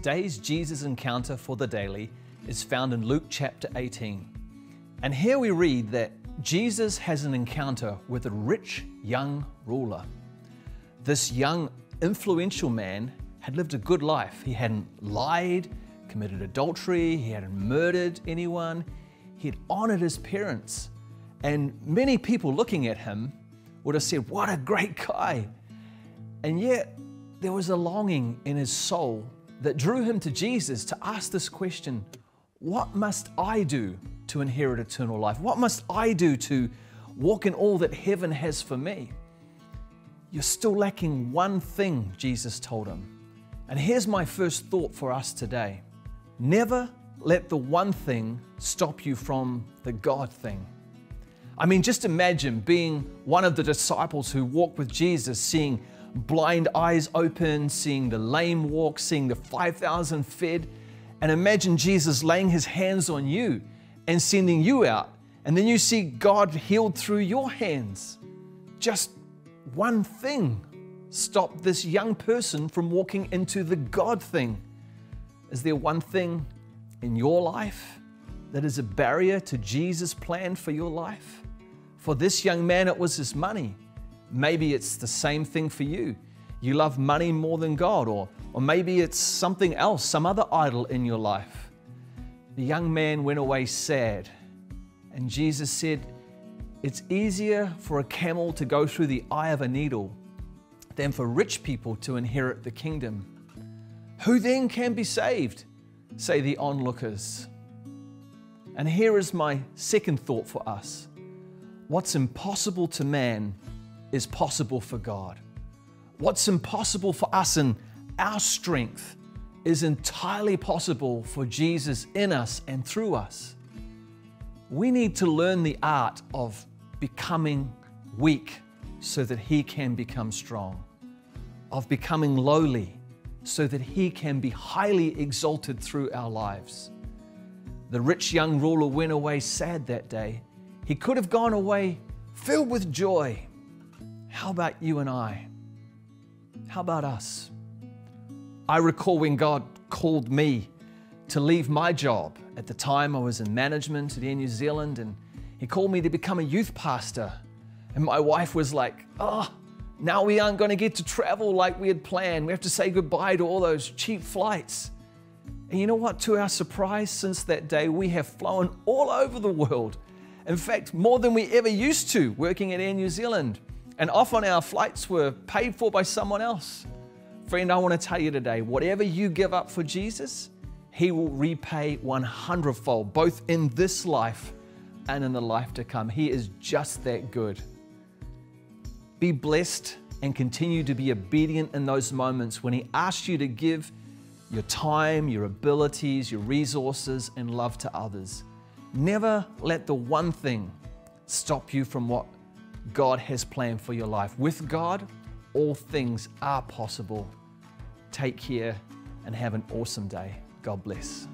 Today's Jesus encounter for the daily is found in Luke chapter 18. And here we read that Jesus has an encounter with a rich young ruler. This young, influential man had lived a good life. He hadn't lied, committed adultery, he hadn't murdered anyone, he had honored his parents. And many people looking at him would have said, what a great guy. And yet there was a longing in his soul that drew him to Jesus to ask this question, what must I do to inherit eternal life? What must I do to walk in all that heaven has for me? You're still lacking one thing, Jesus told him. And here's my first thought for us today. Never let the one thing stop you from the God thing. I mean, just imagine being one of the disciples who walked with Jesus, seeing blind eyes open, seeing the lame walk, seeing the 5,000 fed, and imagine Jesus laying his hands on you and sending you out. And then you see God healed through your hands. Just one thing stopped this young person from walking into the God thing. Is there one thing in your life that is a barrier to Jesus' plan for your life? For this young man, it was his money. Maybe it's the same thing for you. You love money more than God, or maybe it's something else, some other idol in your life. The young man went away sad, and Jesus said, it's easier for a camel to go through the eye of a needle than for rich people to inherit the kingdom. Who then can be saved? Say the onlookers. And here is my second thought for us. What's impossible to man is possible for God. What's impossible for us in our strength is entirely possible for Jesus in us and through us. We need to learn the art of becoming weak so that He can become strong, of becoming lowly so that He can be highly exalted through our lives. The rich young ruler went away sad that day. He could have gone away filled with joy. How about you and I? How about us? I recall when God called me to leave my job. At the time I was in management at Air New Zealand, and He called me to become a youth pastor. And my wife was like, now we aren't going to get to travel like we had planned. We have to say goodbye to all those cheap flights. And you know what? To our surprise, since that day, we have flown all over the world. In fact, more than we ever used to working at Air New Zealand. And often our flights were paid for by someone else. Friend, I want to tell you today, whatever you give up for Jesus, He will repay 100-fold, both in this life and in the life to come. He is just that good. Be blessed and continue to be obedient in those moments when He asks you to give your time, your abilities, your resources, and love to others. Never let the one thing stop you from what God has planned for your life. With God, all things are possible. Take care and have an awesome day. God bless.